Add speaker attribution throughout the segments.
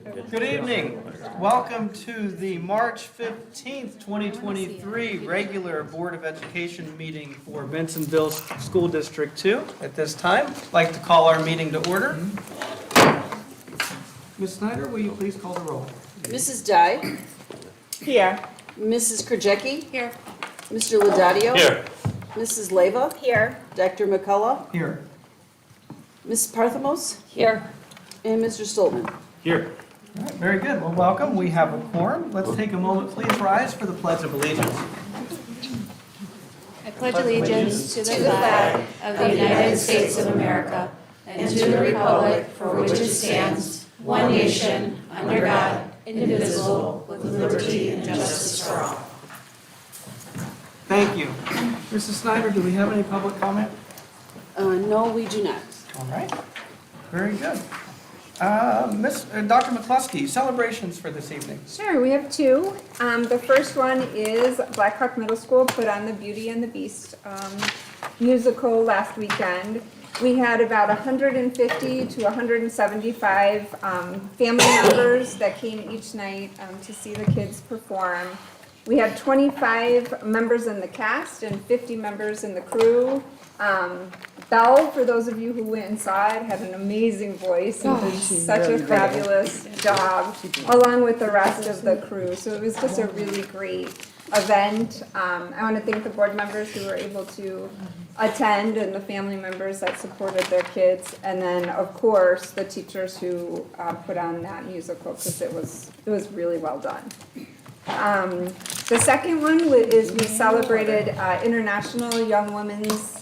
Speaker 1: Good evening. Welcome to the March 15th, 2023 regular Board of Education meeting for Bensenville School District 2. At this time, I'd like to call our meeting to order. Ms. Snyder, will you please call the roll?
Speaker 2: Mrs. Dye?
Speaker 3: Here.
Speaker 2: Mrs. Krajewski?
Speaker 3: Here.
Speaker 2: Mr. Laudadio?
Speaker 4: Here.
Speaker 2: Mrs. Leyva?
Speaker 3: Here.
Speaker 2: Dr. McCullough?
Speaker 1: Here.
Speaker 2: Ms. Parthamos?
Speaker 3: Here.
Speaker 2: And Mr. Stoltman?
Speaker 4: Here.
Speaker 1: All right, very good. Well, welcome. We have a quorum. Let's take a moment. Please rise for the Pledge of Allegiance.
Speaker 3: I pledge allegiance to the flag of the United States of America and to the republic for which it stands, one nation, under God, indivisible, with liberty and justice for all.
Speaker 1: Thank you. Mrs. Snyder, do we have any public comment?
Speaker 2: No, we do not.
Speaker 1: All right. Very good. Dr. McCluskey, celebrations for this evening.
Speaker 5: Sure, we have two. The first one is Black Hawk Middle School put on the Beauty and the Beast musical last weekend. We had about 150 to 175 family members that came each night to see the kids perform. We had 25 members in the cast and 50 members in the crew. Belle, for those of you who went and saw it, had an amazing voice and did such a fabulous job, along with the rest of the crew. So it was just a really great event. I want to thank the board members who were able to attend and the family members that supported their kids, and then of course the teachers who put on that musical, because it was really well done. The second one is we celebrated International Young Women's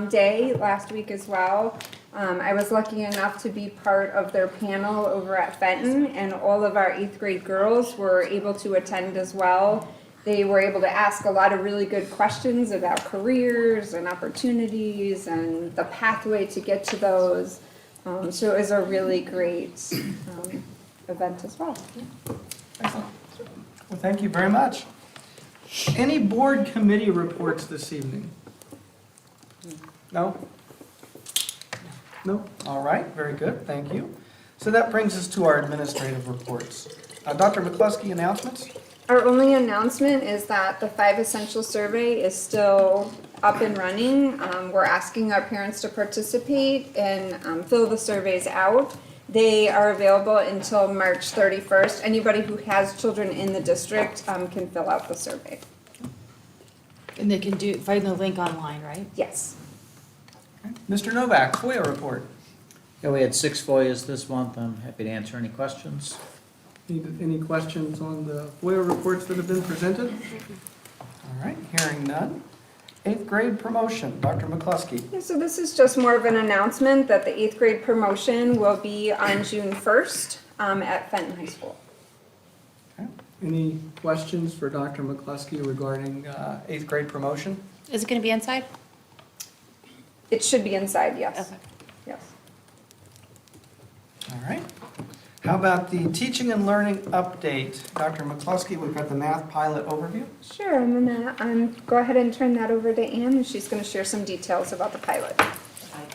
Speaker 5: Day last week as well. I was lucky enough to be part of their panel over at Fenton, and all of our 8th grade girls were able to attend as well. They were able to ask a lot of really good questions about careers and opportunities and the pathway to get to those. So it was a really great event as well.
Speaker 1: Excellent. Well, thank you very much. Any board committee reports this evening? No? No? All right, very good, thank you. So that brings us to our administrative reports. Dr. McCluskey, announcements?
Speaker 5: Our only announcement is that the 5 Essential Survey is still up and running. We're asking our parents to participate and fill the surveys out. They are available until March 31st. Anybody who has children in the district can fill out the survey.
Speaker 3: And they can find the link online, right?
Speaker 5: Yes.
Speaker 1: Okay. Mr. Novak, FOIA report.
Speaker 6: Yeah, we had 6 FOIAs this month. I'm happy to answer any questions.
Speaker 1: Any questions on the FOIA reports that have been presented? All right, hearing none. 8th grade promotion, Dr. McCluskey.
Speaker 5: Yeah, so this is just more of an announcement that the 8th grade promotion will be on June 1st at Fenton High School.
Speaker 1: Okay. Any questions for Dr. McCluskey regarding 8th grade promotion?
Speaker 3: Is it going to be inside?
Speaker 5: It should be inside, yes.
Speaker 3: Okay.
Speaker 5: Yes.
Speaker 1: All right. How about the teaching and learning update? Dr. McCluskey, we've got the math pilot overview.
Speaker 5: Sure, I'm gonna go ahead and turn that over to Anne, and she's gonna share some details about the pilot.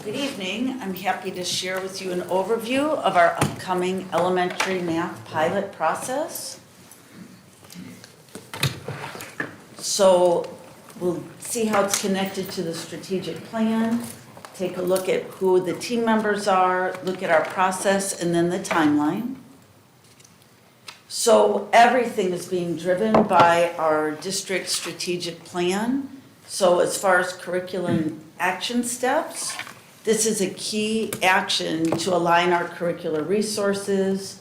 Speaker 7: Good evening. I'm happy to share with you an overview of our upcoming elementary math pilot process. So we'll see how it's connected to the strategic plan, take a look at who the team members are, look at our process, and then the timeline. So everything is being driven by our district strategic plan. So as far as curriculum action steps, this is a key action to align our curricular resources.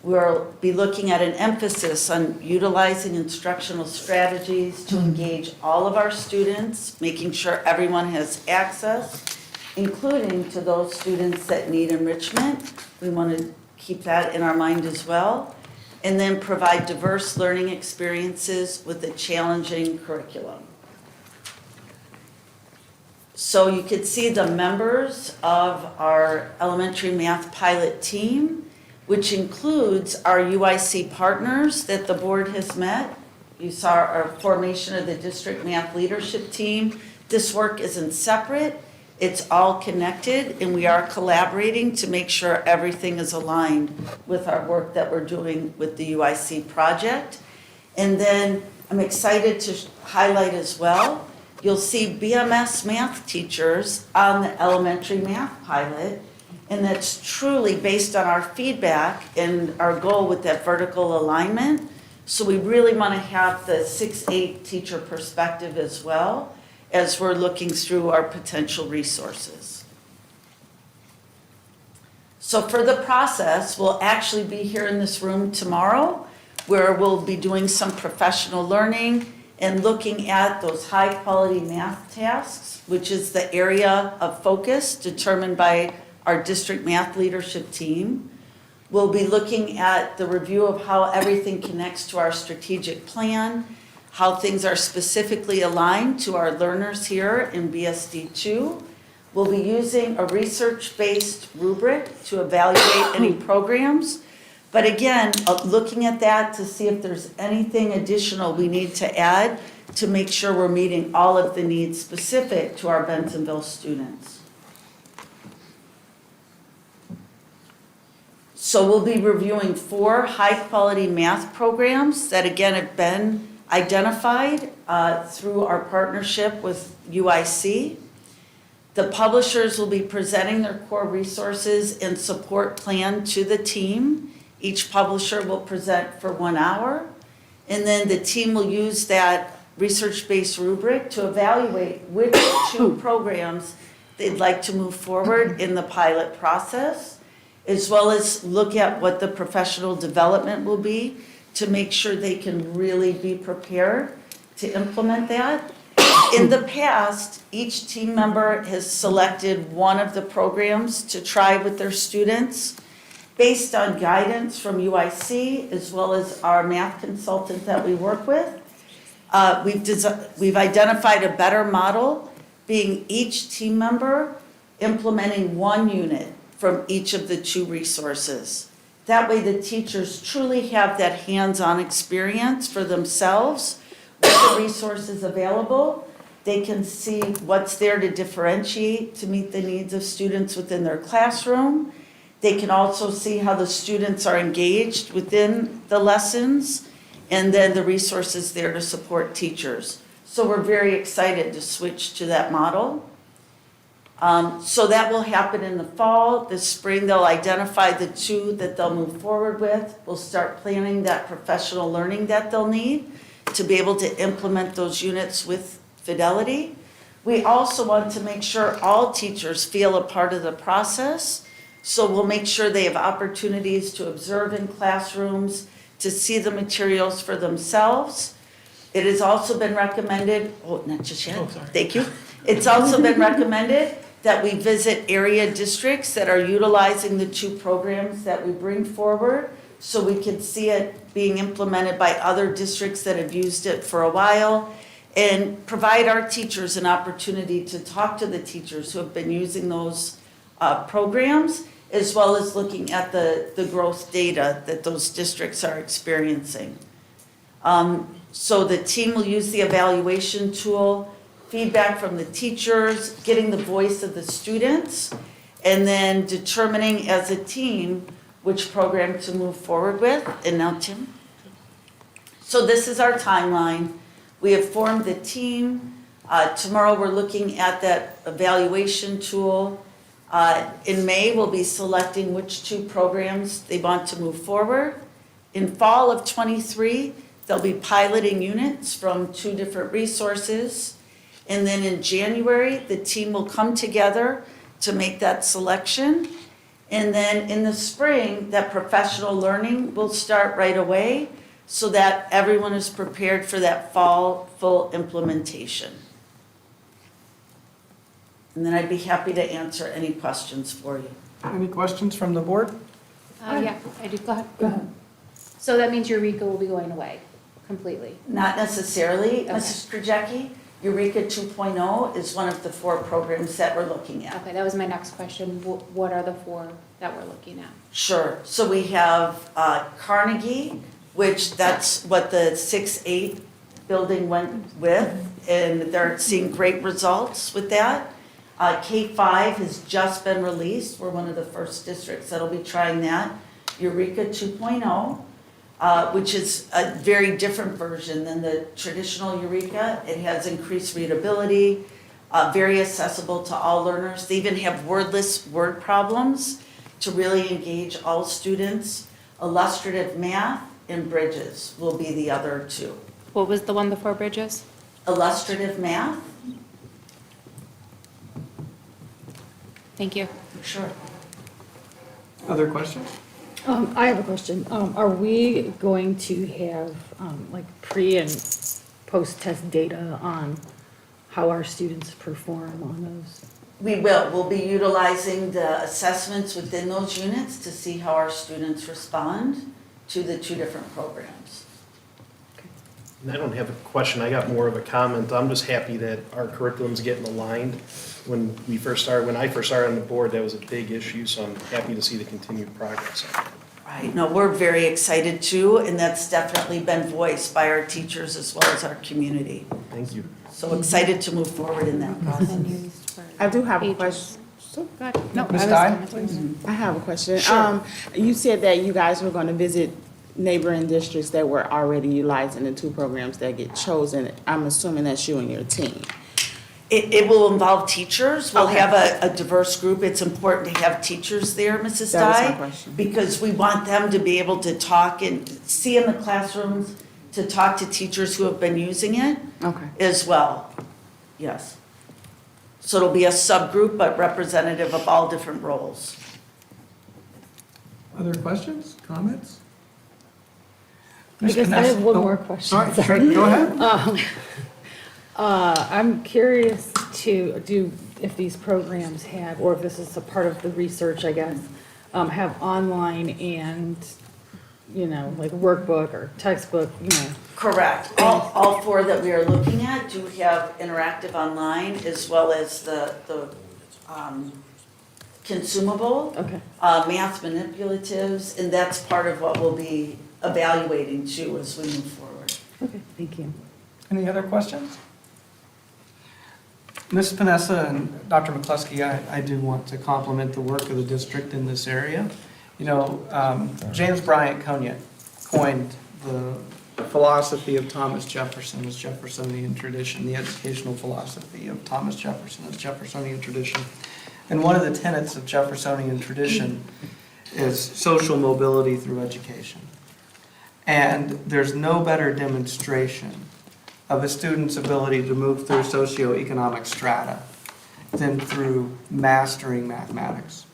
Speaker 7: We'll be looking at an emphasis on utilizing instructional strategies to engage all of our students, making sure everyone has access, including to those students that need enrichment. We want to keep that in our mind as well. And then provide diverse learning experiences with a challenging curriculum. So you could see the members of our elementary math pilot team, which includes our UIC partners that the board has met. You saw our formation of the district math leadership team. This work isn't separate. It's all connected, and we are collaborating to make sure everything is aligned with our work that we're doing with the UIC project. And then I'm excited to highlight as well, you'll see BMS math teachers on the elementary math pilot, and that's truly based on our feedback and our goal with that vertical alignment. So we really want to have the 6-8 teacher perspective as well as we're looking through our potential resources. So for the process, we'll actually be here in this room tomorrow, where we'll be doing some professional learning and looking at those high-quality math tasks, which is the area of focus determined by our district math leadership team. We'll be looking at the review of how everything connects to our strategic plan, how things are specifically aligned to our learners here in BSD 2. We'll be using a research-based rubric to evaluate any programs. But again, looking at that to see if there's anything additional we need to add to make sure we're meeting all of the needs specific to our Bentonville students. So we'll be reviewing 4 high-quality math programs that again have been identified through our partnership with UIC. The publishers will be presenting their core resources and support plan to the team. Each publisher will present for 1 hour, and then the team will use that research-based rubric to evaluate which 2 programs they'd like to move forward in the pilot process, as well as look at what the professional development will be to make sure they can really be prepared to implement that. In the past, each team member has selected one of the programs to try with their students based on guidance from UIC as well as our math consultant that we work with. We've identified a better model, being each team member implementing 1 unit from each of the 2 resources. That way the teachers truly have that hands-on experience for themselves with the resources available. They can see what's there to differentiate to meet the needs of students within their classroom. They can also see how the students are engaged within the lessons, and then the resources there to support teachers. So we're very excited to switch to that model. So that will happen in the fall. This spring, they'll identify the 2 that they'll move forward with. We'll start planning that professional learning that they'll need to be able to implement those units with fidelity. We also want to make sure all teachers feel a part of the process. So we'll make sure they have opportunities to observe in classrooms, to see the materials for themselves. It has also been recommended, not just yet, thank you. It's also been recommended that we visit area districts that are utilizing the 2 programs that we bring forward, so we can see it being implemented by other districts that have used it for a while, and provide our teachers an opportunity to talk to the teachers who have been using those programs, as well as looking at the growth data that those districts are experiencing. So the team will use the evaluation tool, feedback from the teachers, getting the voice of the students, and then determining as a team which program to move forward with. And now Tim. So this is our timeline. We have formed the team. Tomorrow we're looking at that evaluation tool. In May, we'll be selecting which 2 programs they want to move forward. In fall of '23, they'll be piloting units from 2 different resources. And then in January, the team will come together to make that selection. And then in the spring, that professional learning will start right away so that everyone is prepared for that fall full implementation. And then I'd be happy to answer any questions for you.
Speaker 1: Any questions from the board?
Speaker 3: Yeah, I do, go ahead. So that means Eureka will be going away completely?
Speaker 7: Not necessarily,
Speaker 3: Okay.
Speaker 7: Mrs. Krajewski. Eureka 2.0 is one of the 4 programs that we're looking at.
Speaker 3: Okay, that was my next question. What are the 4 that we're looking at?
Speaker 7: Sure. So we have Carnegie, which that's what the 6-8 building went with, and they're seeing great results with that. K-5 has just been released. We're one of the first districts that'll be trying that. Eureka 2.0, which is a very different version than the traditional Eureka. It has increased readability, very accessible to all learners. They even have wordless word problems to really engage all students. Illustrative math and bridges will be the other two.
Speaker 3: What was the one before Bridges?
Speaker 7: Illustrative math,
Speaker 3: Thank you.
Speaker 7: sure.
Speaker 1: Other questions?
Speaker 4: I have a question. Are we going to have, like, pre and post-test data on how our students perform on those?
Speaker 7: We will. We'll be utilizing the assessments within those units to see how our students respond to the two different programs.
Speaker 8: And I don't have a question, I got more of a comment. I'm just happy that our curriculum's getting aligned. When I first started on the board, that was a big issue, so I'm happy to see the continued progress.
Speaker 7: Right. No, we're very excited too, and that's definitely been voiced by our teachers as well as our community.
Speaker 8: Thank you.
Speaker 7: So excited to move forward in that process.
Speaker 9: I do have a question.
Speaker 1: Ms. Dye, please.
Speaker 9: I have a question. You said that you guys were going to visit neighboring districts that were already utilizing the two programs that get chosen. I'm assuming that's you and your team.
Speaker 7: It will involve teachers. We'll
Speaker 9: Okay.
Speaker 7: have a diverse group. It's important to have teachers there, Mrs.
Speaker 9: That was my
Speaker 7: Dye,
Speaker 9: question.
Speaker 7: because we want them to be able to talk and see in the classrooms, to talk to teachers who have been using it
Speaker 9: Okay.
Speaker 7: as well. Yes. So it'll be a subgroup, but representative of all different roles.
Speaker 1: Other questions, comments?
Speaker 4: I
Speaker 1: Ms.
Speaker 4: guess I have
Speaker 1: Kness-
Speaker 4: one
Speaker 1: oh,
Speaker 4: more question.
Speaker 1: Sorry, sure, go ahead.
Speaker 4: I'm curious to do, if these programs have, or if this is a part of the research, I guess, have online and, like workbook or textbook,
Speaker 7: Correct. All four that we are looking at do have interactive online as well as the consumable,
Speaker 4: Okay.
Speaker 7: math manipulatives, and that's part of what we'll be evaluating too as we move forward.
Speaker 4: Okay, thank you.
Speaker 1: Any other questions? Ms. Panessa and Dr. McCluskey, I do want to compliment the work of the district in this area. James Bryant Conant coined the philosophy of Thomas Jefferson as Jeffersonian tradition, the educational philosophy of Thomas Jefferson as Jeffersonian tradition. And one of the tenets of Jeffersonian tradition is social mobility through education. And there's no better demonstration of a student's ability to move through socioeconomic strata than through mastering mathematics.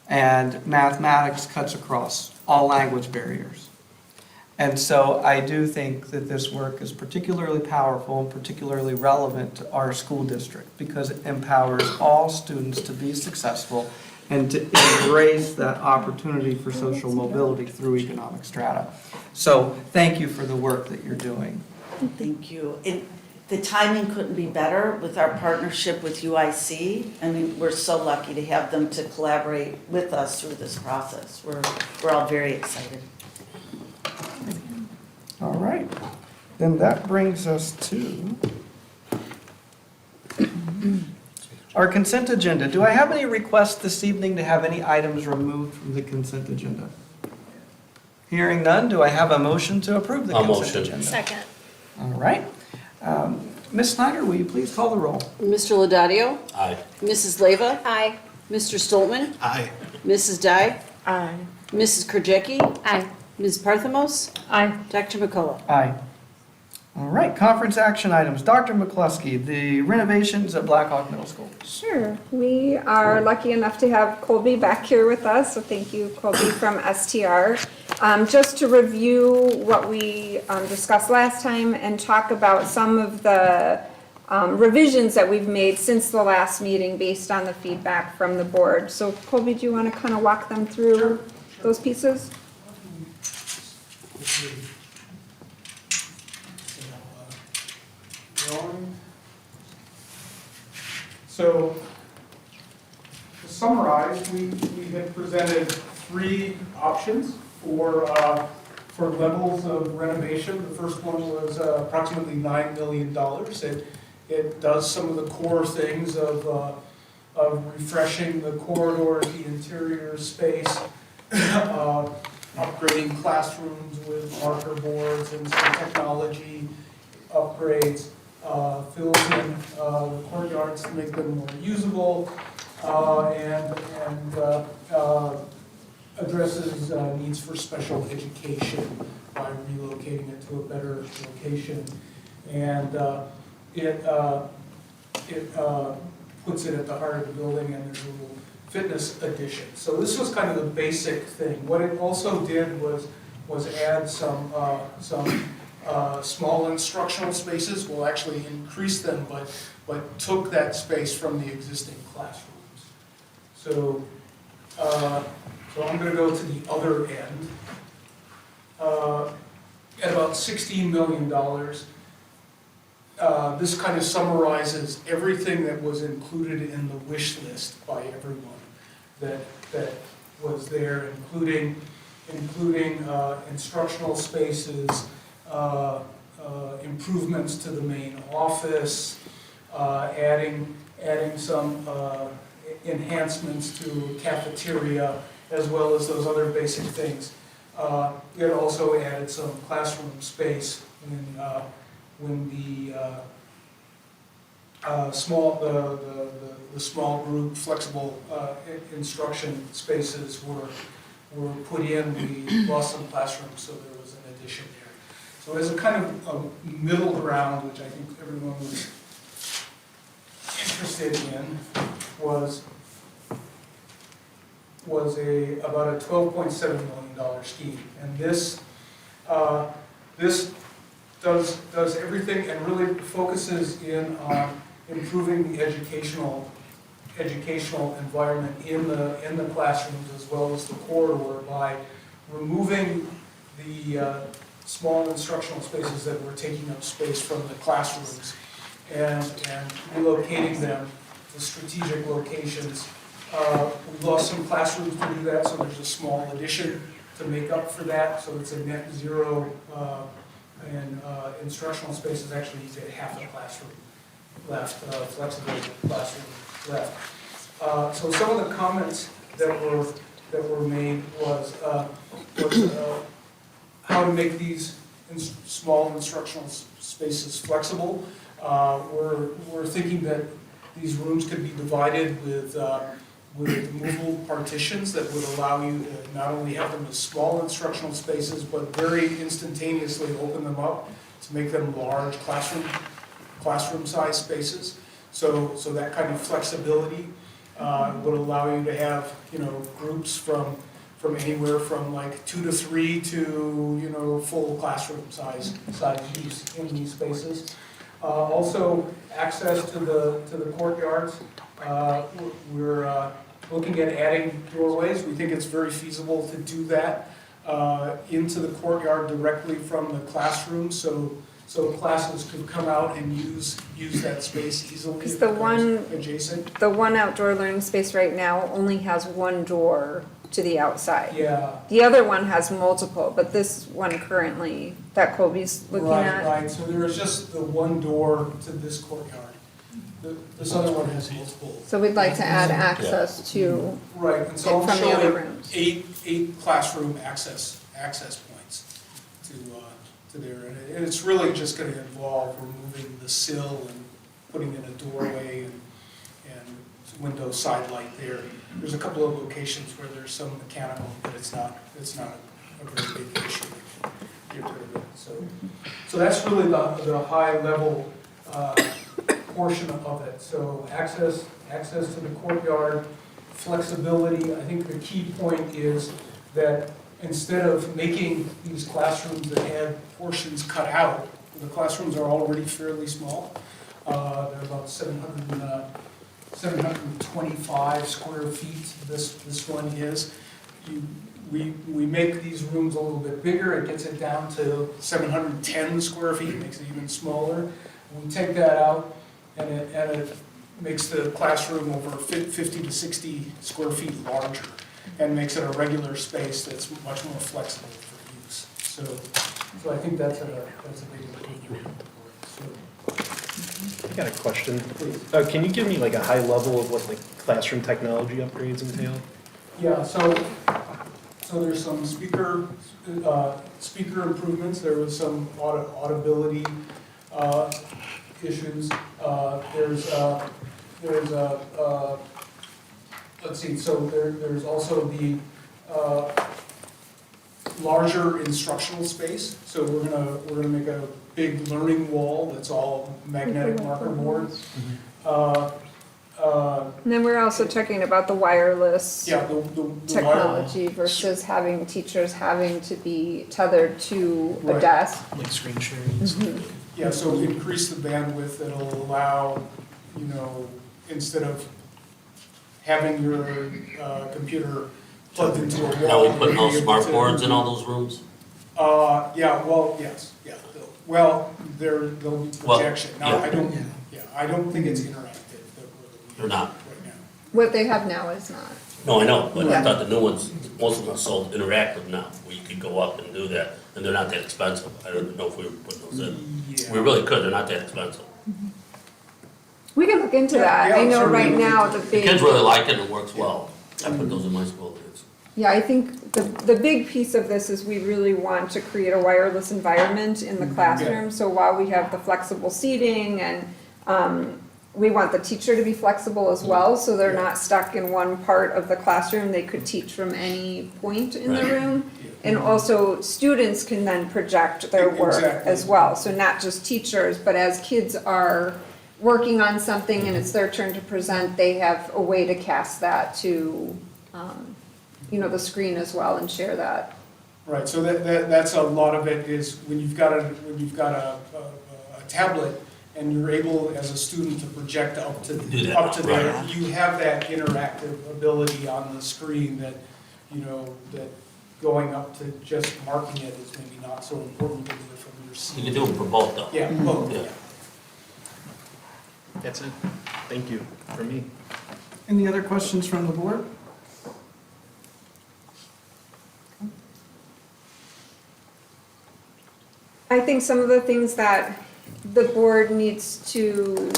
Speaker 1: And mathematics cuts across all language barriers. And so I do think that this work is particularly powerful and particularly relevant to our school district because it empowers all students to be successful and to embrace that opportunity for social mobility through economic strata. So thank you for the work that you're doing.
Speaker 7: Thank you. And the timing couldn't be better with our partnership with UIC. I mean, we're so lucky to have them to collaborate with us through this process. We're all very excited.
Speaker 1: All right, then that brings us to our consent agenda. Do I have any requests this evening to have any items removed from the consent agenda? Hearing none, do I have a motion to approve the consent agenda?
Speaker 3: Second.
Speaker 1: All right. Ms. Snyder, will you please call the roll?
Speaker 2: Mr. Laudadio?
Speaker 8: Aye.
Speaker 2: Mrs. Leyva?
Speaker 3: Aye.
Speaker 2: Mr. Stoltman?
Speaker 8: Aye.
Speaker 2: Mrs. Dye?
Speaker 9: Aye.
Speaker 2: Mrs. Krajewski?
Speaker 3: Aye.
Speaker 2: Ms. Parthamos?
Speaker 4: Aye.
Speaker 2: Dr. McCullough?
Speaker 1: Aye. All right, conference action items. Dr. McCluskey, the renovations at Blackhawk Middle School.
Speaker 5: Sure. We are lucky enough to have Colby back here with us, so thank you, Colby from STR. Just to review what we discussed last time and talk about some of the revisions that we've made since the last meeting based on the feedback from the board. So Colby, do you want to kind of walk them through those pieces?
Speaker 10: So, to summarize, we had presented three options for levels of renovation. The first one was approximately $9 million. It does some of the core things of refreshing the corridors, the interior space, upgrading classrooms with marker boards and some technology upgrades, fills in the courtyards to make them more usable, and addresses needs for special education by relocating it to a better location. And it puts it at the heart of the building, and there's a little fitness addition. So this was kind of the basic thing. What it also did was add some small instructional spaces. We'll actually increase them, but took that space from the existing classrooms. So I'm going to go to the other end. At about $16 million, this kind of summarizes everything that was included in the wish list by everyone that was there, including instructional spaces, improvements to the main office, adding some enhancements to cafeteria, as well as those other basic things. It also added some classroom space when the small group flexible instruction spaces were put in. We lost some classrooms, so there was an addition there. So as a kind of a middle ground, which I think everyone was interested in, was about a $12.7 million scheme. And this does everything and really focuses in on improving the educational environment in the classrooms as well as the corridor by removing the small instructional spaces that were taking up space from the classrooms and relocating them to strategic locations. We lost some classrooms to do that, so there's a small addition to make up for that. So it's a net zero, and instructional spaces actually you get half a classroom left, flexible classroom left. So some of the comments that were made was how to make these small instructional spaces flexible. We're thinking that these rooms could be divided with movable partitions that would allow you to not only have them as small instructional spaces, but very instantaneously open them up to make them large classroom-sized spaces. So that kind of flexibility would allow you to have, groups from anywhere from like 2 to 3 to, full classroom size use in these spaces. Also, access to the courtyards. We're looking at adding doorways. We think it's very feasible to do that into the courtyard directly from the classroom, so classes could come out and use that space easily.
Speaker 5: Because the one
Speaker 10: adjacent.
Speaker 5: The one outdoor learning space right now only has one door to the outside.
Speaker 10: Yeah.
Speaker 5: The other one has multiple, but this one currently that Kobe's looking at.
Speaker 10: Right, so there is just the one door to this courtyard. This other one has multiple.
Speaker 5: So we'd like to add access to
Speaker 10: Right, and so
Speaker 5: from
Speaker 10: I'm
Speaker 5: the other
Speaker 10: showing
Speaker 5: rooms.
Speaker 10: eight classroom access points to there. And it's really just going to involve removing the sill and putting in a doorway and window side light there. There's a couple of locations where there's some mechanical, but it's not a very big issue. Get rid of it. So that's really the high level portion of it. So access to the courtyard, flexibility. I think the key point is that instead of making these classrooms that have portions cut out, the classrooms are already fairly small. They're about 725 square feet. This one is. We make these rooms a little bit bigger. It gets it down to 710 square feet, makes it even smaller. We take that out, and it makes the classroom over 50 to 60 square feet larger, and makes it a regular space that's much more flexible for use. So I think that's a big improvement. So
Speaker 8: I got a question. Can you give me like a high level of what the classroom technology upgrades entail?
Speaker 10: Yeah, so there's some speaker improvements, there was some audibility issues. Let's see, so there's also the larger instructional space. So we're gonna make a big learning wall that's all magnetic marker boards.
Speaker 5: And then we're also talking about the wireless
Speaker 10: Yeah, the wireless.
Speaker 5: technology versus having teachers having to be tethered to a
Speaker 10: Right.
Speaker 5: desk.
Speaker 8: Like screen sharing and stuff?
Speaker 10: Yeah, so increase the bandwidth that'll allow, instead of having your computer plugged into a wall.
Speaker 11: Now we put
Speaker 10: you'll
Speaker 11: those
Speaker 10: be able
Speaker 11: smart
Speaker 10: to-
Speaker 11: boards in all those rooms?
Speaker 10: Yeah, well, yes, yeah. Well, there'll be
Speaker 11: Well,
Speaker 10: projection. Now,
Speaker 11: yeah.
Speaker 10: I don't think it's interactive.
Speaker 11: They're not.
Speaker 10: Right now.
Speaker 5: What they have now is not.
Speaker 11: No, I know, but
Speaker 5: Yeah.
Speaker 11: I thought the new ones, most of them are sold interactive now, where you could go up and do that, and they're not that expensive. I don't know if we were putting those in.
Speaker 10: Yeah.
Speaker 11: We really could, they're not that expensive.
Speaker 5: We can look into that.
Speaker 10: Yeah,
Speaker 5: I know
Speaker 10: certainly
Speaker 5: right
Speaker 10: look
Speaker 5: now
Speaker 10: into
Speaker 5: the
Speaker 10: it.
Speaker 11: The
Speaker 5: big.
Speaker 11: kids really like it, and it works well. I put those in my school.
Speaker 5: Yeah, I think the big piece of this is we really want to create a wireless environment in the classroom. So while we have the flexible seating and we want the teacher to be flexible as well, so they're not stuck in one part of the classroom. They could teach from any point in the
Speaker 11: Right.
Speaker 5: room. And also students can then project their work
Speaker 10: Exactly.
Speaker 5: as well. So not just teachers, but as kids are working on something and it's their turn to present, they have a way to cast that to, the screen as well and share that.
Speaker 10: Right, so that's a lot of it is when you've got a tablet and you're able as a student to project up to
Speaker 11: Do that,
Speaker 10: there,
Speaker 11: right.
Speaker 10: you have that interactive ability on the screen that, that going up to just marking it is maybe not so important to do it from your
Speaker 11: You
Speaker 10: seat.
Speaker 11: can do them for both though.
Speaker 10: Yeah, both,
Speaker 11: Yeah.
Speaker 10: yeah.
Speaker 8: That's it. Thank you for me.
Speaker 1: Any other questions from the board?
Speaker 5: I think some of the things that the board needs to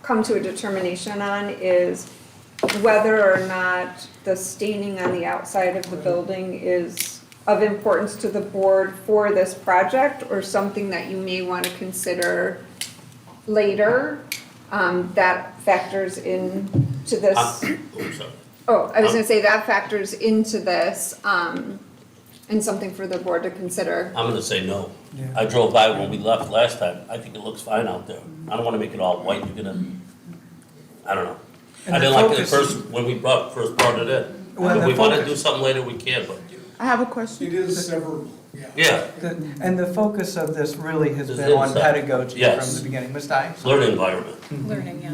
Speaker 5: come to a determination on is whether or not the staining on the outside of the building is of importance to the board for this project or something that you may want to consider later. That factors into this.
Speaker 11: Sorry.
Speaker 5: Oh, I was gonna say that factors into this, and something for the board to consider.
Speaker 11: I'm gonna say no.
Speaker 1: Yeah.
Speaker 11: I drove by when we left last time. I think it looks fine out there. I don't wanna make it all white. You're gonna, I don't know.
Speaker 1: And
Speaker 11: I
Speaker 1: the
Speaker 11: didn't like it at
Speaker 1: focus-
Speaker 11: first, when we first brought it in.
Speaker 1: Well,
Speaker 11: If
Speaker 1: the
Speaker 11: we wanna
Speaker 1: focus-
Speaker 11: do something later, we can, but,
Speaker 9: I have a question.
Speaker 10: It is severable, yeah.
Speaker 11: yeah,
Speaker 1: And the focus of this really has
Speaker 11: Is
Speaker 1: been on
Speaker 11: inside.
Speaker 1: pedagogy
Speaker 11: Yes.
Speaker 1: from the beginning. Ms. Dye?
Speaker 11: it's learning environment.
Speaker 4: Learning, yeah.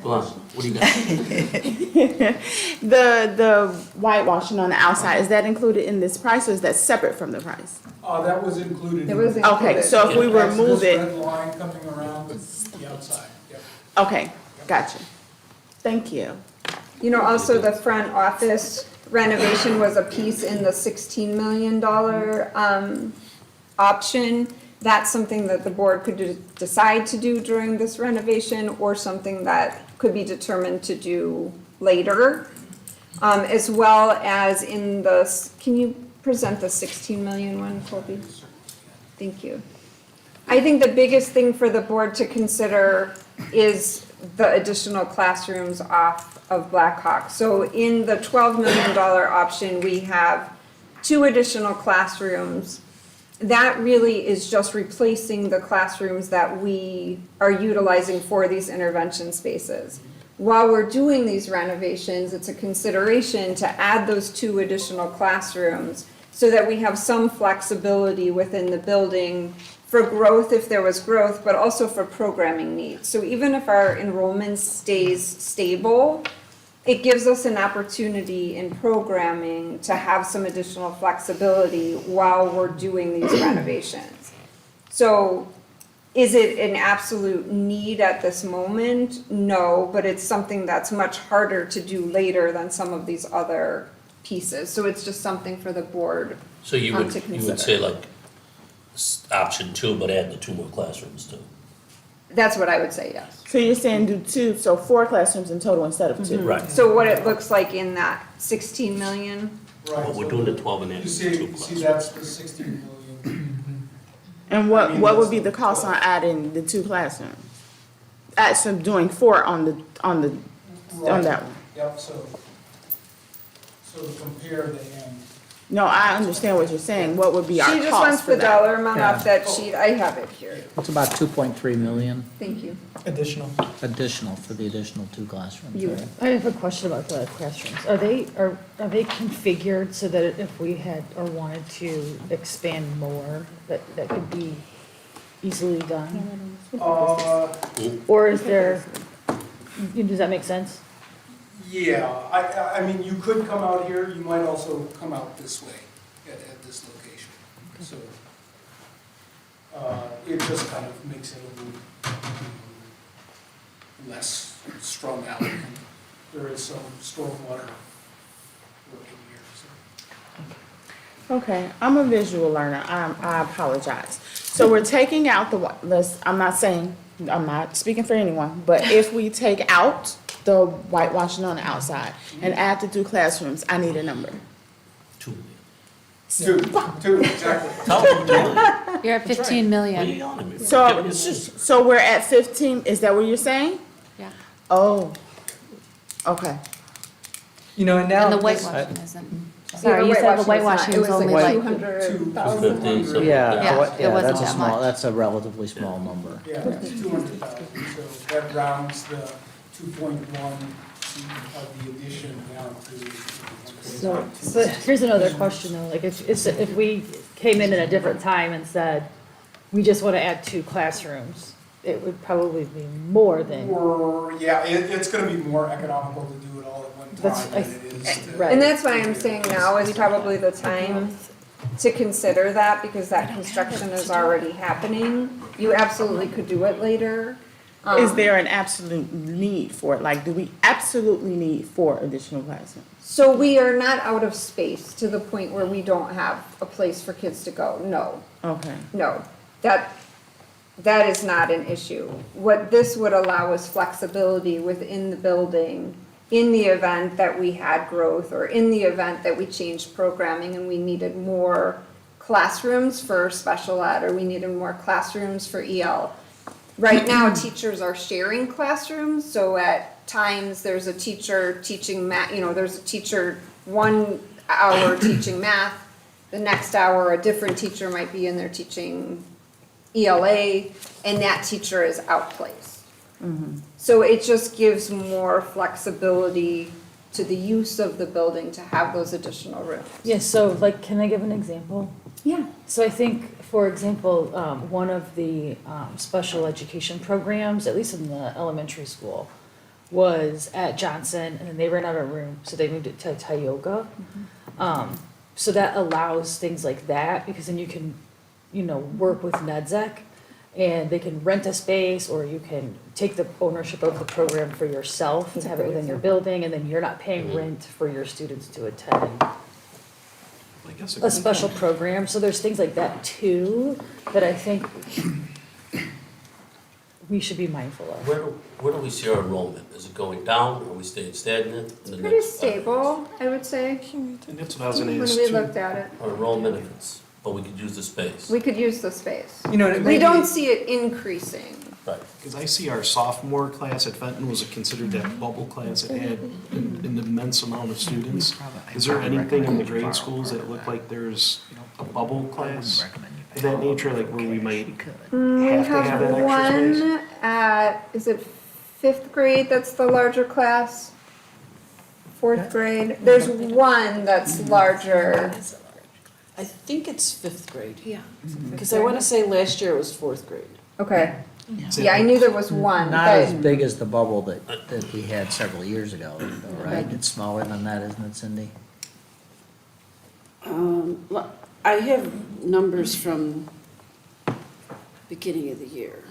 Speaker 11: Come on, what do you got?
Speaker 9: The whitewashing on the outside, is that included in this price or is that separate from the price?
Speaker 10: That was included.
Speaker 5: It was
Speaker 10: in-
Speaker 9: Okay, so if we
Speaker 10: That's
Speaker 9: remove
Speaker 10: this
Speaker 9: it,
Speaker 10: red line coming around the outside, yep.
Speaker 9: okay, gotcha. Thank you.
Speaker 5: Also the front office renovation was a piece in the $16 million, option. That's something that the board could decide to do during this renovation or something that could be determined to do later. As well as in can you present the 16 million one, Colby? Thank you. I think the biggest thing for the board to consider is the additional classrooms off of Blackhawk. So in the $12 million option, we have 2 additional classrooms. That really is just replacing the classrooms that we are utilizing for these intervention spaces. While we're doing these renovations, it's a consideration to add those 2 additional classrooms so that we have some flexibility within the building for growth if there was growth, but also for programming needs. So even if our enrollment stays stable, it gives us an opportunity in programming to have some additional flexibility while we're doing these renovations. So is it an absolute need at this moment? No, but it's something that's much harder to do later than some of these other pieces. So it's just something for the board
Speaker 11: So you
Speaker 5: to
Speaker 11: would
Speaker 5: consider.
Speaker 11: say like, option 2, but add the 2 more classrooms too.
Speaker 5: That's what I would say, yes.
Speaker 9: So you're saying do 2, so 4 classrooms in total instead of 2?
Speaker 11: Right.
Speaker 5: So what it looks like in that 16 million,
Speaker 10: Right.
Speaker 11: But we're doing the 12 and
Speaker 10: You
Speaker 11: adding
Speaker 10: see,
Speaker 11: 2
Speaker 10: see,
Speaker 11: classrooms.
Speaker 10: that's the 16 million.
Speaker 9: And
Speaker 10: I mean,
Speaker 9: what would
Speaker 10: that's
Speaker 9: be the cost on adding the 2 classrooms? Actually doing 4 on that one?
Speaker 10: Yep, so to compare the end.
Speaker 9: No, I understand what you're saying. What would be our
Speaker 5: she just wants
Speaker 9: cost for
Speaker 5: the
Speaker 9: that?
Speaker 5: dollar amount
Speaker 6: Yeah.
Speaker 5: off that sheet, I have it here,
Speaker 6: It's about 2.3 million
Speaker 5: thank you.
Speaker 1: Additional.
Speaker 6: additional for the additional 2 classrooms,
Speaker 5: You-
Speaker 6: right?
Speaker 4: I have a question about the classrooms. Are they configured so that if we had or wanted to expand more, that could be easily done? Or is there, does that make sense?
Speaker 10: Yeah, I mean, you could come out here, you might also come out this way at this location. So, it just kind of makes it a little less strung out. There is some stormwater work in here, so.
Speaker 9: Okay, I'm a visual learner. I apologize. So we're taking out I'm not speaking for anyone, but if we take out the whitewashing on the outside and add the 2 classrooms, I need a number.
Speaker 11: 2 million.
Speaker 10: Two, exactly.
Speaker 11: Tell them, Julie.
Speaker 3: You're at 15
Speaker 11: What are you
Speaker 3: million.
Speaker 11: yelling at me for?
Speaker 9: So we're at 15, is that what you're saying?
Speaker 3: Yeah.
Speaker 9: Oh, okay.
Speaker 1: You know, and now.
Speaker 3: And the
Speaker 1: this-
Speaker 3: whitewashing isn't.
Speaker 5: Yeah,
Speaker 3: Sorry, you said the whitewashing
Speaker 5: It
Speaker 3: was
Speaker 5: was
Speaker 3: only
Speaker 5: like
Speaker 3: like,
Speaker 5: 200,000.
Speaker 11: 250, something
Speaker 6: Yeah,
Speaker 11: like that.
Speaker 3: Yeah, it wasn't
Speaker 6: that's a
Speaker 3: that
Speaker 6: small,
Speaker 3: much.
Speaker 6: that's a relatively small number.
Speaker 10: Yeah, it's 200,000, so that rounds the 2.1 of the addition down to.
Speaker 4: So here's another question though, like if we came in at a different time and said, we just want to add 2 classrooms, it would probably be more than,
Speaker 10: Or, yeah, it's gonna be more economical to do it all at one
Speaker 4: That's-
Speaker 10: time than it is to.
Speaker 4: right.
Speaker 5: And that's why I'm saying now is probably the time to consider that, because that construction is already happening. You absolutely could do it later.
Speaker 9: Is there an absolute need for it? Like, do we absolutely need 4 additional classrooms?
Speaker 5: So we are not out of space to the point where we don't have a place for kids to go, no.
Speaker 9: Okay.
Speaker 5: No, that is not an issue. What this would allow is flexibility within the building in the event that we had growth or in the event that we changed programming and we needed more classrooms for special ed or we needed more classrooms for EL. Right now, teachers are sharing classrooms, so at times there's a teacher teaching math, there's a teacher 1 hour teaching math, the next hour a different teacher might be in there teaching ELA, and that teacher is outplaced. So it just gives more flexibility to the use of the building to have those additional rooms.
Speaker 4: yeah, so like, can I give an example?
Speaker 5: Yeah.
Speaker 4: So I think, for example, one of the special education programs, at least in the elementary school, was at Johnson, and then they ran out of room, so they moved it to Tioga. So that allows things like that, because then you can, work with NEDZEC, and they can rent a space, or you can take the ownership of the program for yourself and have it within your building, and then you're not paying rent for your students to attend
Speaker 8: I guess
Speaker 4: a special program. So there's things like that too, that I think we should be mindful of.
Speaker 11: Where do we see our enrollment? Is it going down? Are we staying stagnant in the
Speaker 5: Pretty
Speaker 11: next 5 years?
Speaker 5: stable, I would say,
Speaker 8: And that's what I was gonna
Speaker 5: when
Speaker 8: ask
Speaker 5: we
Speaker 8: too.
Speaker 5: looked at it.
Speaker 11: Our enrollment, if it's, but we could use the space.
Speaker 5: We could use the space.
Speaker 1: You know, and it may
Speaker 5: We don't
Speaker 1: be-
Speaker 5: see it increasing.
Speaker 11: Right.
Speaker 8: Because I see our sophomore class at Fenton was considered that bubble class. It had an immense amount of students. Is there anything in the grade schools that look like there's a bubble class of that nature, like where we might
Speaker 5: We
Speaker 8: have to have
Speaker 5: have
Speaker 8: that extra space?
Speaker 5: one at, is it 5th grade, that's the larger class? 4th grade, there's one that's larger.
Speaker 2: I think it's 5th grade.
Speaker 3: Yeah.
Speaker 2: Because I want to say last year it was 4th grade.
Speaker 5: Okay,
Speaker 8: Is it
Speaker 5: yeah, I knew there was one,
Speaker 6: Not as
Speaker 5: but
Speaker 6: big as the bubble that we had several years ago, though, right? It's smaller than that, isn't it, Cindy?
Speaker 2: I have numbers from beginning of the year.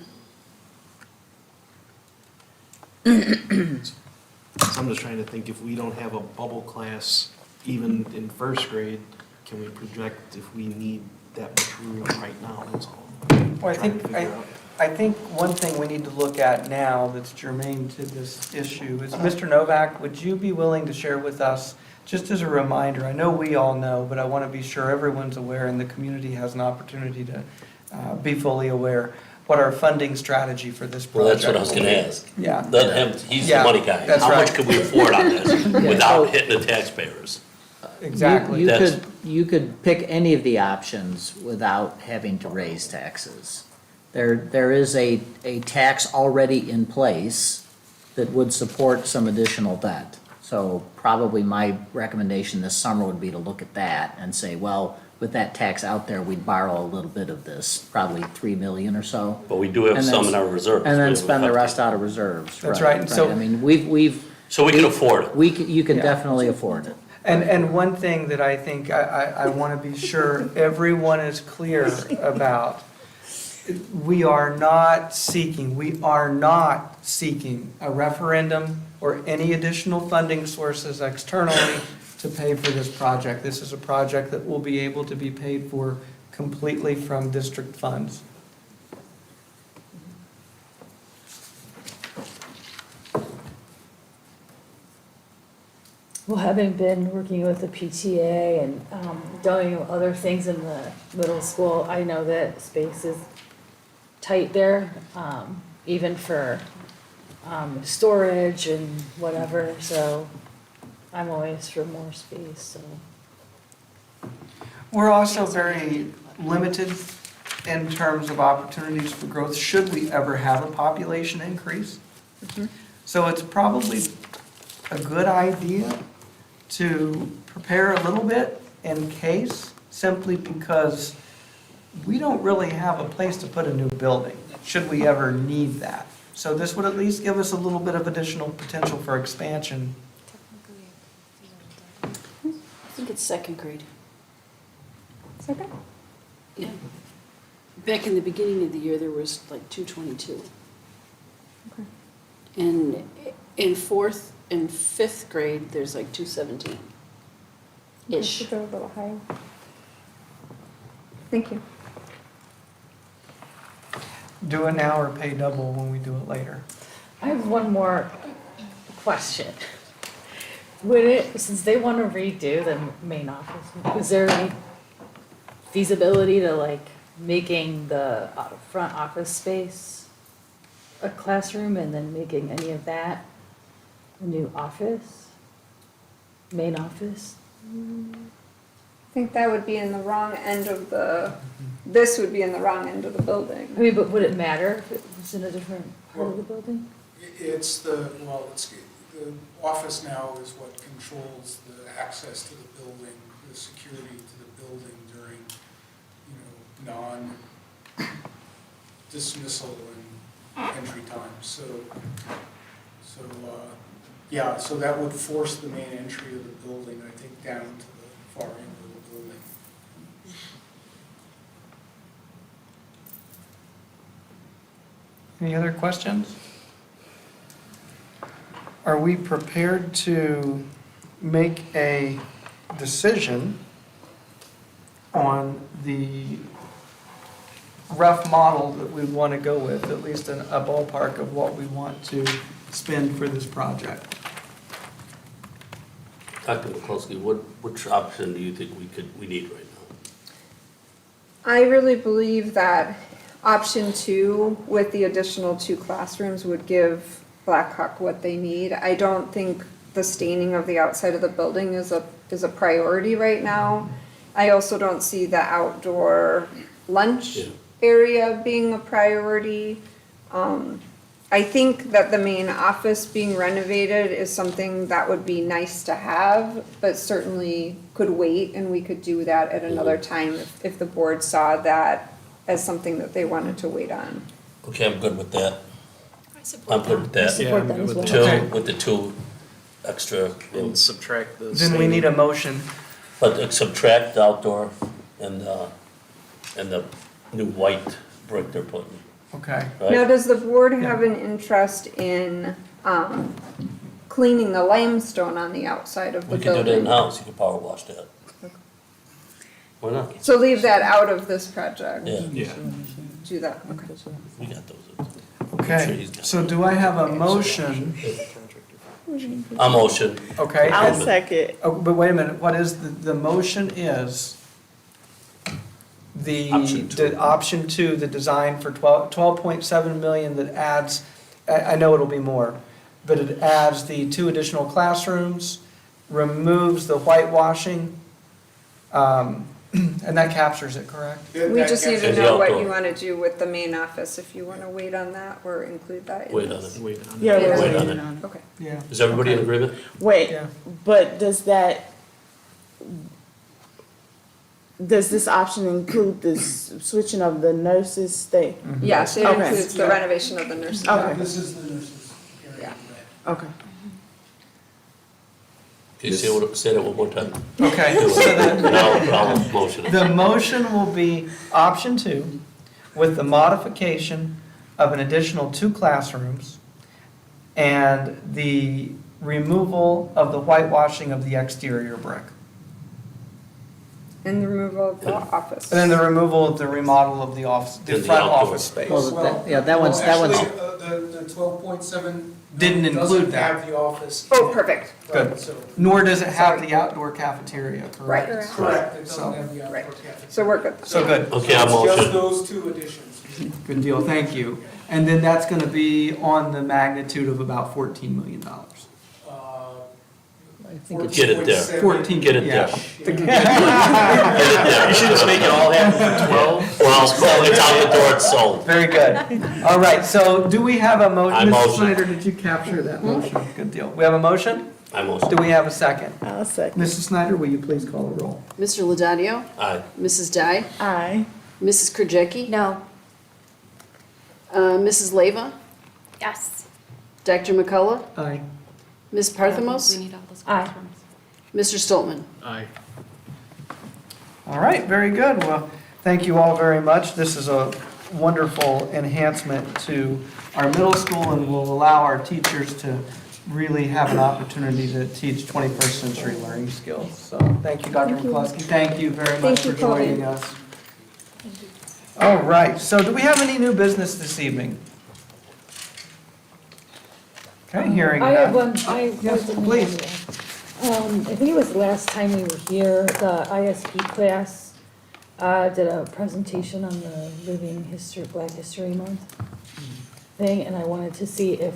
Speaker 8: So I'm just trying to think, if we don't have a bubble class even in 1st grade, can we project if we need that much room right now, that's all.
Speaker 1: Well, I
Speaker 8: Trying to
Speaker 1: think,
Speaker 8: figure out.
Speaker 1: I think one thing we need to look at now that's germane to this issue is, Mr. Novak, would you be willing to share with us, just as a reminder, I know we all know, but I want to be sure everyone's aware and the community has an opportunity to be fully aware, what our funding strategy for this
Speaker 11: Well,
Speaker 1: project
Speaker 11: that's what I was gonna ask.
Speaker 1: Yeah.
Speaker 11: Let him, he's the
Speaker 1: Yeah,
Speaker 11: money guy.
Speaker 1: that's
Speaker 11: How
Speaker 1: right.
Speaker 11: much can we afford on this without hitting the taxpayers?
Speaker 1: Exactly.
Speaker 6: You
Speaker 11: That's-
Speaker 6: you could pick any of the options without having to raise taxes. There is a tax already in place that would support some additional debt. So probably my recommendation this summer would be to look at that and say, well, with that tax out there, we'd borrow a little bit of this, probably 3 million or so.
Speaker 11: But we do have
Speaker 6: And then
Speaker 11: some in our reserves.
Speaker 6: And then
Speaker 11: We
Speaker 6: spend the
Speaker 11: have to-
Speaker 6: rest out of reserves.
Speaker 1: That's right, and so-
Speaker 6: I mean, we've.
Speaker 11: So we can afford it.
Speaker 6: You can
Speaker 1: Yeah.
Speaker 6: definitely afford it.
Speaker 1: And one thing that I think I want to be sure everyone is clear about, we are not seeking a referendum or any additional funding sources externally to pay for this project. This is a project that will be able to be paid for completely from district funds.
Speaker 4: Well, having been working with the PTA and doing other things in the middle school, I know that space is tight there, even for storage and whatever, so I'm always for more space, so.
Speaker 1: We're also very limited in terms of opportunities for growth, should we ever have a population increase. So it's probably a good idea to prepare a little bit in case, simply because we don't really have a place to put a new building, should we ever need that. So this would at least give us a little bit of additional potential for expansion.
Speaker 2: I think it's second grade.
Speaker 5: Second?
Speaker 2: Yeah. Back in the beginning of the year, there was like 222.
Speaker 5: Okay.
Speaker 2: And in fourth and fifth grade, there's like 217. Ish.
Speaker 5: Should go a little higher. Thank you.
Speaker 1: Do it now or pay double when we do it later.
Speaker 4: I have one more question. Would it, since they want to redo the main office, is there any feasibility to like making the front office space a classroom and then making any of that a new office? Main office?
Speaker 5: I think that would be in the wrong end of this would be in the wrong end of the building.
Speaker 4: I mean, but would it matter if it was in a different part of the building?
Speaker 10: It's the office now is what controls the access to the building, the security to the building during, non-dismissal and entry times. So that would force the main entry of the building, I think, down to the far end of the building.
Speaker 1: Any other questions? Are we prepared to make a decision on the rough model that we want to go with, at least in a ballpark of what we want to spend for this project?
Speaker 11: Dr. McCluskey, which option do you think we need right now?
Speaker 5: I really believe that option 2 with the additional 2 classrooms would give Blackhawk what they need. I don't think the staining of the outside of the building is a priority right now. I also don't see the outdoor lunch
Speaker 11: Yeah.
Speaker 5: area being a priority. I think that the main office being renovated is something that would be nice to have, but certainly could wait, and we could do that at another time if the board saw that as something that they wanted to wait on.
Speaker 11: Okay, I'm good with that. I'm good with
Speaker 4: I
Speaker 11: that.
Speaker 4: support that as well.
Speaker 1: Okay.
Speaker 11: With the 2 extra
Speaker 8: And
Speaker 11: rooms.
Speaker 8: subtract the.
Speaker 1: Then we need a motion.
Speaker 11: But subtract the outdoor and the new white brick they're putting,
Speaker 1: Okay.
Speaker 5: Now,
Speaker 11: right?
Speaker 5: does the board have an interest in, cleaning the limestone on the outside of the
Speaker 11: We can do
Speaker 5: building?
Speaker 11: that in-house, you can power wash that. Why not?
Speaker 5: So leave that out of this project?
Speaker 11: Yeah,
Speaker 8: Yeah.
Speaker 5: Do that, okay.
Speaker 11: we got those.
Speaker 1: Okay, so do I have a motion?
Speaker 11: A motion.
Speaker 1: Okay.
Speaker 9: I'll
Speaker 1: and-
Speaker 9: second.
Speaker 1: Oh, but wait a minute, what is, the motion is the option two, the design for 12.7 million that adds, I know it'll be more, but it adds the 2 additional classrooms, removes the whitewashing, and that captures it, correct?
Speaker 5: We just need to
Speaker 11: And the
Speaker 5: know what
Speaker 11: outdoor.
Speaker 5: you wanna do with the main office, if you wanna wait on that or include that in
Speaker 11: Wait on
Speaker 5: this.
Speaker 11: it.
Speaker 8: Wait on it.
Speaker 9: Yeah,
Speaker 5: Wait
Speaker 9: we're
Speaker 11: on
Speaker 9: waiting
Speaker 11: it.
Speaker 9: on it.
Speaker 5: Okay.
Speaker 1: Yeah.
Speaker 11: Is everybody in agreement?
Speaker 9: Wait,
Speaker 1: Yeah.
Speaker 9: but does this option include this switching of the nurses stay?
Speaker 5: Yes, it
Speaker 9: Okay.
Speaker 5: includes the renovation of the nursing
Speaker 9: Okay.
Speaker 5: home.
Speaker 10: This is the nurses area.
Speaker 9: Okay.
Speaker 11: Can you say that one more time?
Speaker 1: Okay,
Speaker 11: Do
Speaker 1: so
Speaker 11: it.
Speaker 1: the,
Speaker 11: Now, I'll motion it.
Speaker 1: the motion will be option two with the modification of an additional 2 classrooms and the removal of the whitewashing of the exterior brick.
Speaker 5: And the removal of the office.
Speaker 1: And then the removal of the remodel of the office, the
Speaker 11: And the
Speaker 1: front
Speaker 11: outdoor.
Speaker 1: office space.
Speaker 6: Well, yeah, that one's-
Speaker 10: Actually, the 12.7.
Speaker 1: Didn't include that.
Speaker 10: Doesn't have the office.
Speaker 5: Oh, perfect.
Speaker 1: Good.
Speaker 10: Right, so,
Speaker 1: Nor does it have the outdoor cafeteria, correct?
Speaker 5: Right.
Speaker 10: correct, it
Speaker 1: So-
Speaker 10: doesn't have the outdoor
Speaker 5: Right.
Speaker 10: cafeteria.
Speaker 5: So we're good.
Speaker 1: So good,
Speaker 11: Okay, I'll
Speaker 10: It's just
Speaker 11: motion.
Speaker 10: those 2 additions.
Speaker 1: good deal, thank you. And then that's gonna be on the magnitude of about $14 million.
Speaker 11: Get it there.
Speaker 1: 14,
Speaker 11: Get it
Speaker 1: yeah.
Speaker 11: there. Get it there.
Speaker 8: You should just make it all happen for 12.
Speaker 11: Well, it's out the door, it's sold.
Speaker 1: Very good. All right, so do we have a
Speaker 11: I
Speaker 1: motion? Mrs.
Speaker 11: motion.
Speaker 1: Snyder, did you capture that motion? Good deal. We have a motion?
Speaker 11: I
Speaker 1: Do
Speaker 11: motion.
Speaker 1: we have a second?
Speaker 9: I'll second.
Speaker 1: Mrs. Snyder, will you please call the roll?
Speaker 2: Mr. Laudadio?
Speaker 11: Aye.
Speaker 2: Mrs. Dye?
Speaker 9: Aye.
Speaker 2: Mrs. Krajewski?
Speaker 3: No.
Speaker 2: Mrs. Leva?
Speaker 3: Yes.
Speaker 2: Dr. McCullough?
Speaker 1: Aye.
Speaker 2: Ms. Parthamos?
Speaker 3: need all those
Speaker 4: Aye.
Speaker 2: Mr. Stoltman?
Speaker 8: Aye.
Speaker 1: All right, very good. Well, thank you all very much. This is a wonderful enhancement to our middle school and will allow our teachers to really have an opportunity to teach 21st century learning skills. So thank you, Dr. McCluskey. Thank you very much
Speaker 5: Thank you,
Speaker 1: for joining us. All right, so do we have any new business this evening? Okay, hearing
Speaker 4: I have
Speaker 1: none.
Speaker 4: one,
Speaker 1: Yes, please.
Speaker 4: I think it was the last time we were here, the ISP class, did a presentation on the Living History, Black History Month thing, and I wanted to see if,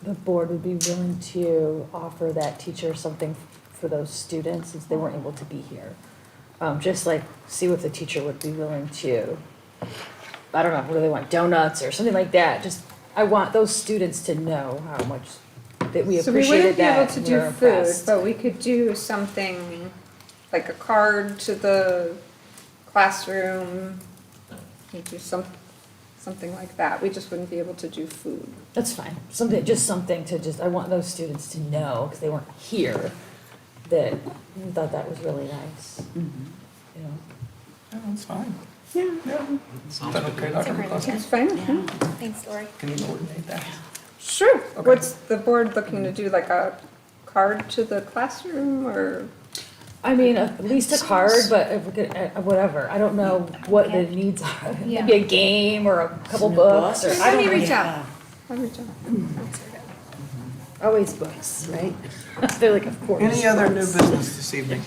Speaker 4: the board would be willing to offer that teacher something for those students since they weren't able to be here. Just like, see if the teacher would be willing to, I don't know, what do they want, donuts or something like that, just, I want those students to know how much that we
Speaker 5: So we wouldn't
Speaker 4: appreciated
Speaker 5: be able
Speaker 4: that
Speaker 5: to
Speaker 4: and
Speaker 5: do
Speaker 4: we're
Speaker 5: food,
Speaker 4: impressed.
Speaker 5: but we could do something, like a card to the classroom. We could do something like that. We just wouldn't be able to do food.
Speaker 4: That's fine, something, just something to just, I want those students to know, because they weren't here, that we thought that was really nice, you know.
Speaker 1: Yeah, that's fine.
Speaker 9: Yeah.
Speaker 1: Is that okay, Dr. McCluskey?
Speaker 5: That's fine with me.
Speaker 3: Thanks, Lori.
Speaker 1: Can you coordinate that?
Speaker 5: Sure. What's the board looking to do, like a card to the classroom or?
Speaker 4: I mean, at least a card, but if we could, whatever, I don't know what the needs are, maybe a game or a couple books, or, I
Speaker 5: Let
Speaker 4: don't
Speaker 5: me
Speaker 4: know.
Speaker 5: reach out. I'll reach out.
Speaker 4: Always books, right? They're like, of course.
Speaker 1: Any other new
Speaker 4: books.
Speaker 1: business this evening?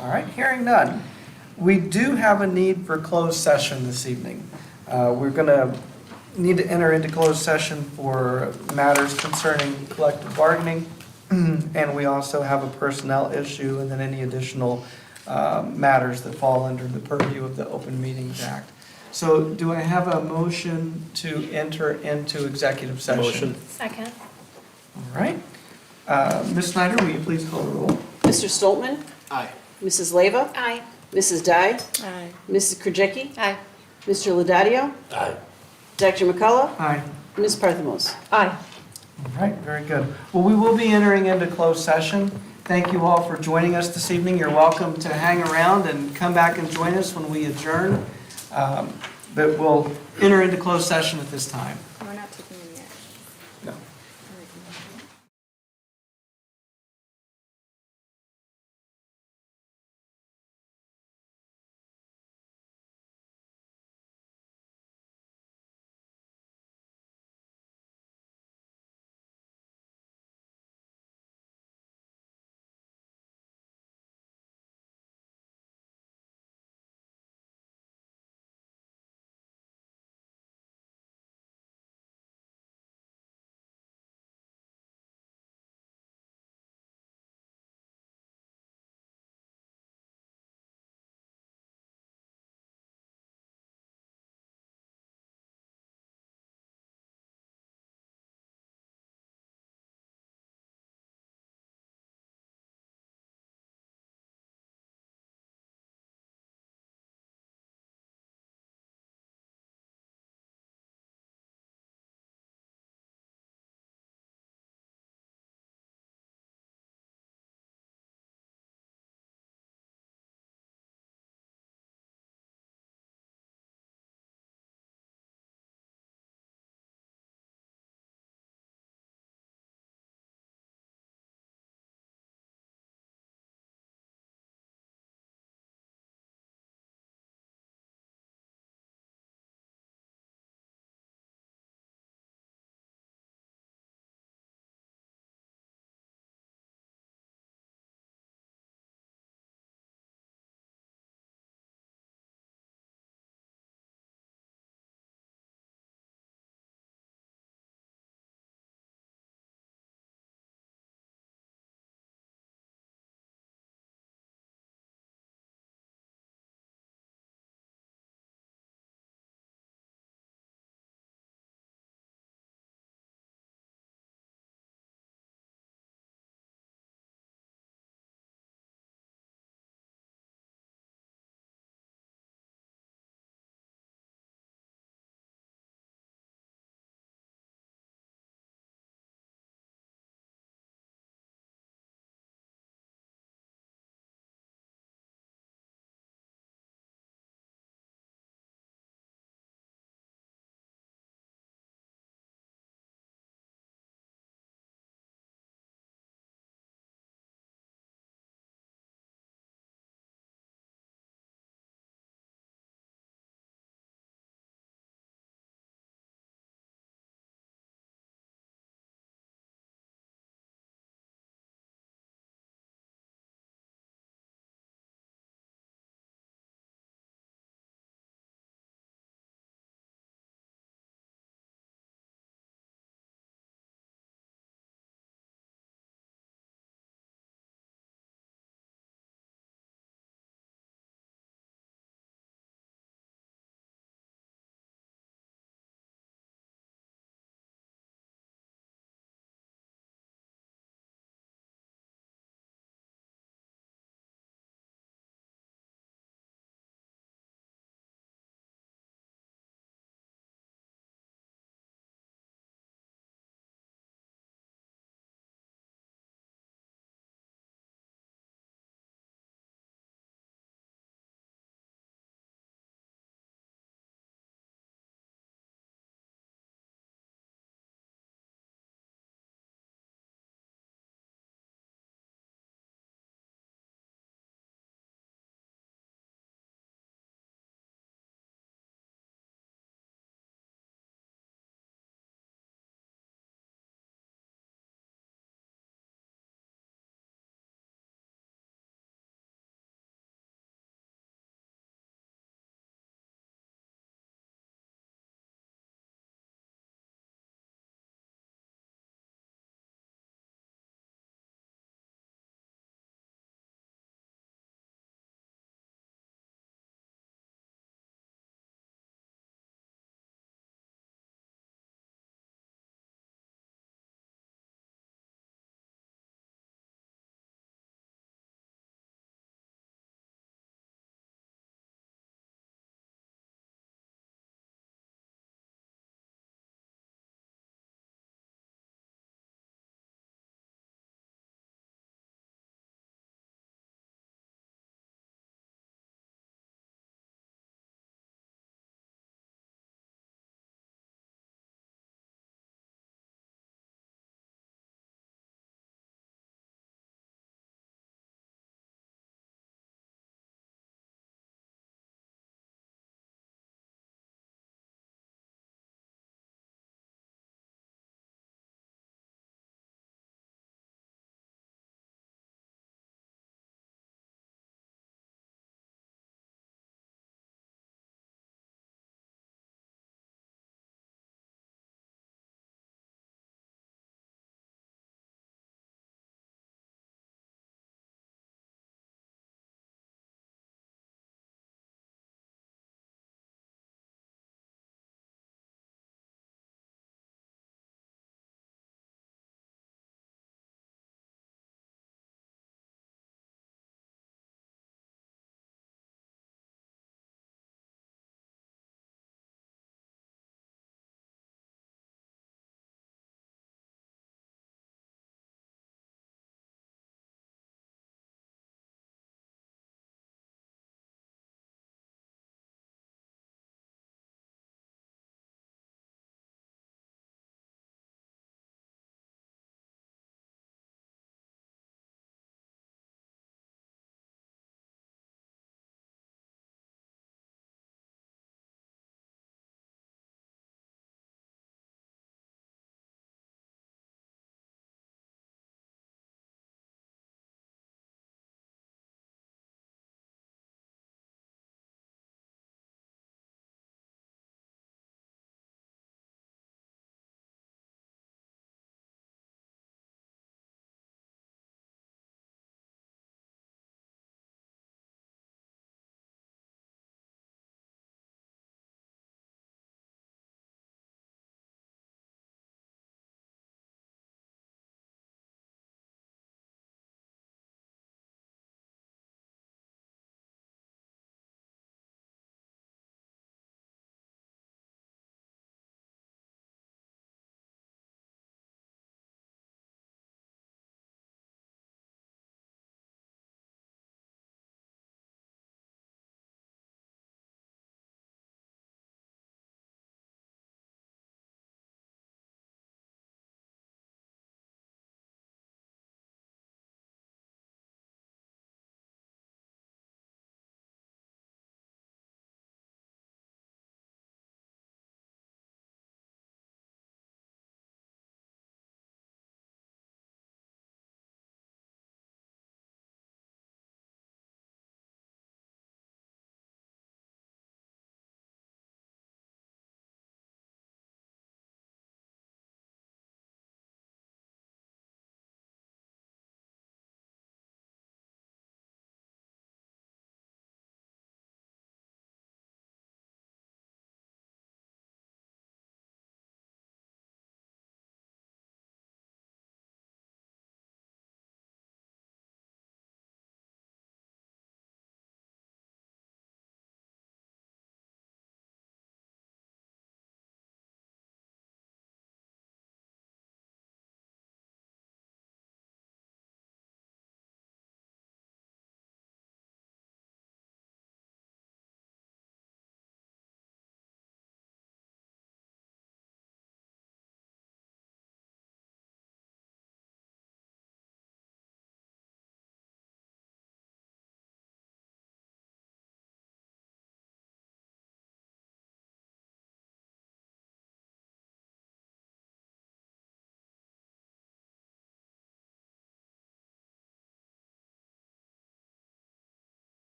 Speaker 1: All right, hearing none. We do have a need for closed session this evening. We're going to need to enter into closed session for matters concerning collective bargaining, and we also have a personnel issue, and then any additional matters that fall under the purview of the Open Meetings Act. So do I have a motion to enter into executive session?
Speaker 8: Motion.
Speaker 3: Second.
Speaker 1: All right. Ms. Snyder, will you please call the roll?
Speaker 2: Mr. Stoltman?
Speaker 8: Aye.
Speaker 2: Mrs. Leva?
Speaker 3: Aye.
Speaker 2: Mrs. Dye?
Speaker 9: Aye.
Speaker 2: Mrs. Krajewski?
Speaker 3: Aye.
Speaker 2: Mr. Laudadio?
Speaker 11: Aye.
Speaker 2: Dr. McCullough?
Speaker 1: Aye.
Speaker 2: Ms. Parthamos?
Speaker 4: Aye.
Speaker 1: All right, very good. Well, we will be entering into closed session. Thank you all for joining us this evening. You're welcome to hang around and come back and join us when we adjourn. But we'll enter into closed session at this time.
Speaker 5: We're not taking any action.
Speaker 1: No.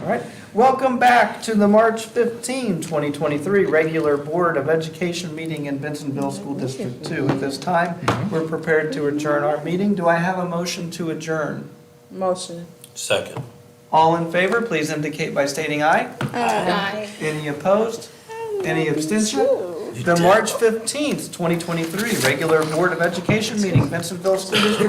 Speaker 1: All right. Welcome back to the March 15, 2023 regular Board of Education meeting in Bentonville School District 2. At this time, we're prepared to adjourn our meeting. Do I have a motion to adjourn?
Speaker 9: Motion.
Speaker 11: Second.
Speaker 1: All in favor, please indicate by stating aye.
Speaker 3: Aye.
Speaker 1: Any opposed? Any abstention? The March 15th, 2023 regular Board of Education meeting, Bentonville School District